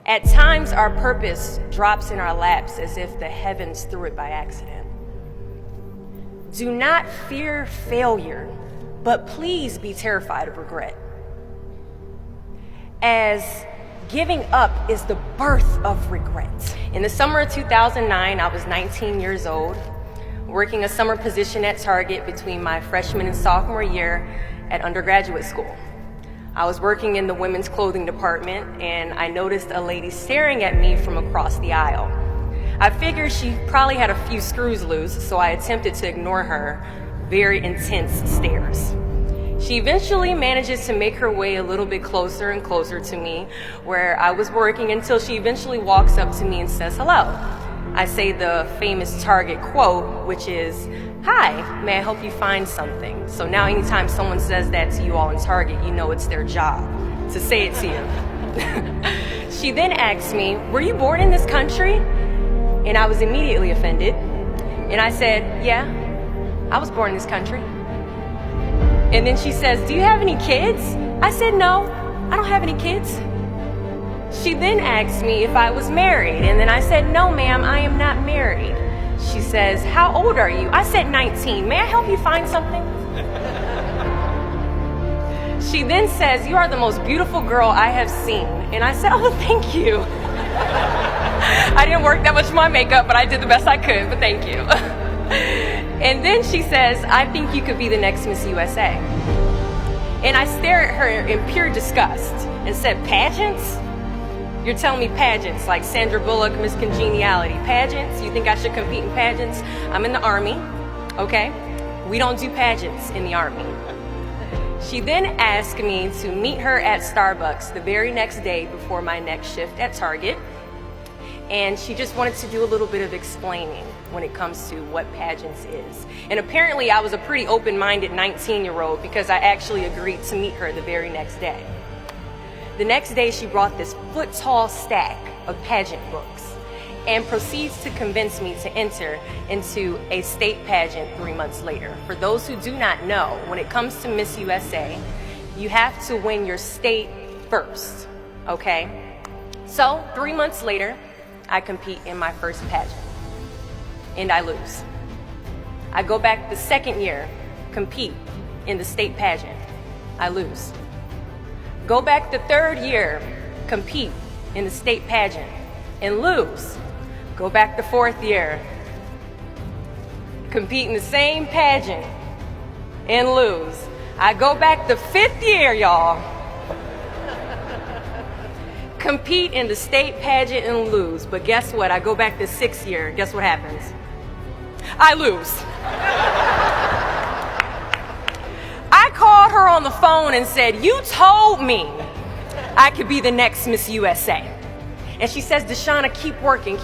At times, our purpose drops in our laps as if the heavens threw it by accident. Do not fear failure, but please be terrified of regret. As giving up is the birth of regret. In the summer of 2009, I was 19 years old, working a summer position at Target between my freshman and sophomore year at undergraduate school. I was working in the women's clothing department, and I noticed a lady staring at me from across the aisle. I figured she probably had a few screws loose, so I attempted to ignore her very intense stares. She eventually manages to make her way a little bit closer and closer to me where I was working until she eventually walks up to me and says hello. I say the famous Target quote, which is, "Hi, may I help you find something?" So now anytime someone says that to you all in Target, you know it's their job to say it to you. She then asks me, "Were you born in this country?" And I was immediately offended. And I said, "Yeah, I was born in this country." And then she says, "Do you have any kids?" I said, "No, I don't have any kids." She then asked me if I was married, and then I said, "No, ma'am, I am not married." She says, "How old are you?" I said, 19. "May I help you find something?" She then says, "You are the most beautiful girl I have seen." And I said, "Oh, thank you." I didn't work that much for my makeup, but I did the best I could, but thank you. And then she says, "I think you could be the next Miss USA." And I stare at her in pure disgust and said, "Pageants? You're telling me pageants like Sandra Bullock, Miss Congeniality. Pageants? You think I should compete in pageants? I'm in the Army, okay? We don't do pageants in the Army." She then asked me to meet her at Starbucks the very next day before my next shift at Target. And she just wanted to do a little bit of explaining when it comes to what pageants is. And apparently I was a pretty open-minded 19-year-old because I actually agreed to meet her the very next day. The next day she brought this foot-tall stack of pageant books and proceeds to convince me to enter into a state pageant 3 months later. For those who do not know, when it comes to Miss USA, you have to win your state first, okay? So 3 months later, I compete in my first pageant, and I lose. I go back the second year, compete in the state pageant, I lose. Go back the third year, compete in the state pageant, and lose. Go back the fourth year, compete in the same pageant, and lose. I go back the fifth year, y'all, compete in the state pageant and lose. But guess what? I go back the sixth year. Guess what happens? I lose. I called her on the phone and said, "You told me I could be the next Miss USA." And she says, "Deshauna, keep working,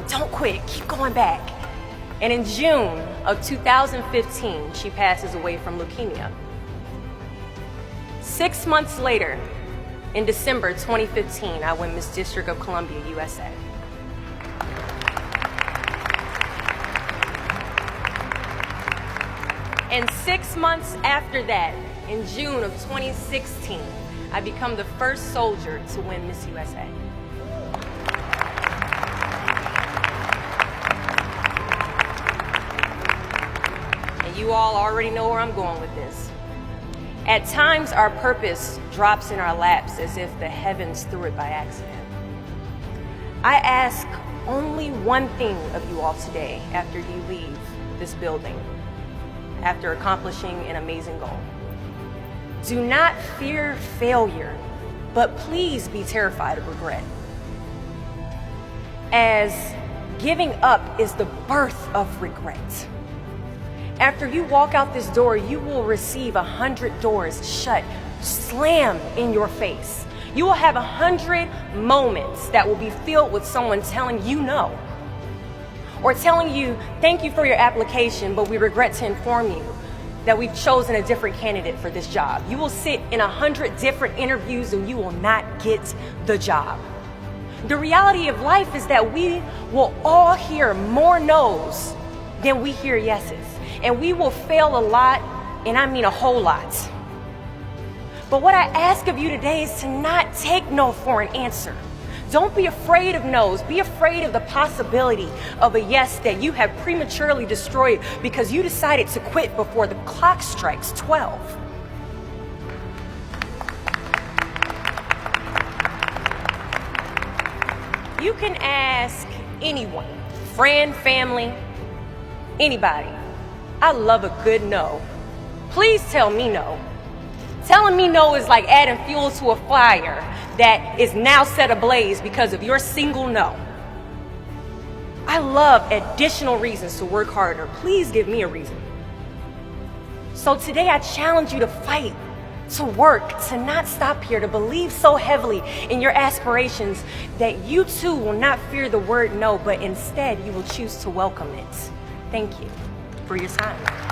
don't quit, keep going back." And in June of 2015, she passes away from leukemia. 6 months later, in December 2015, I win Miss District of Columbia, USA. And 6 months after that, in June of 2016, I become the first soldier to win Miss USA. And you all already know where I'm going with this. At times, our purpose drops in our laps as if the heavens threw it by accident. I ask only one thing of you all today after you leave this building, after accomplishing an amazing goal. Do not fear failure, but please be terrified of regret. As giving up is the birth of regret. After you walk out this door, you will receive 100 doors shut, slammed in your face. You will have 100 moments that will be filled with someone telling you no, or telling you, "Thank you for your application, but we regret to inform you that we've chosen a different candidate for this job." You will sit in 100 different interviews and you will not get the job. The reality of life is that we will all hear more no's than we hear yeses. And we will fail a lot, and I mean a whole lot. But what I ask of you today is to not take no for an answer. Don't be afraid of no's. Be afraid of the possibility of a yes that you have prematurely destroyed because you decided to quit before the clock strikes 12. You can ask anyone, friend, family, anybody. I love a good no. Please tell me no. Telling me no is like adding fuel to a fire that is now set ablaze because of your single no. I love additional reasons to work harder. Please give me a reason. So today I challenge you to fight, to work, to not stop here, to believe so heavily in your aspirations that you too will not fear the word no, but instead you will choose to welcome it. Thank you for your time.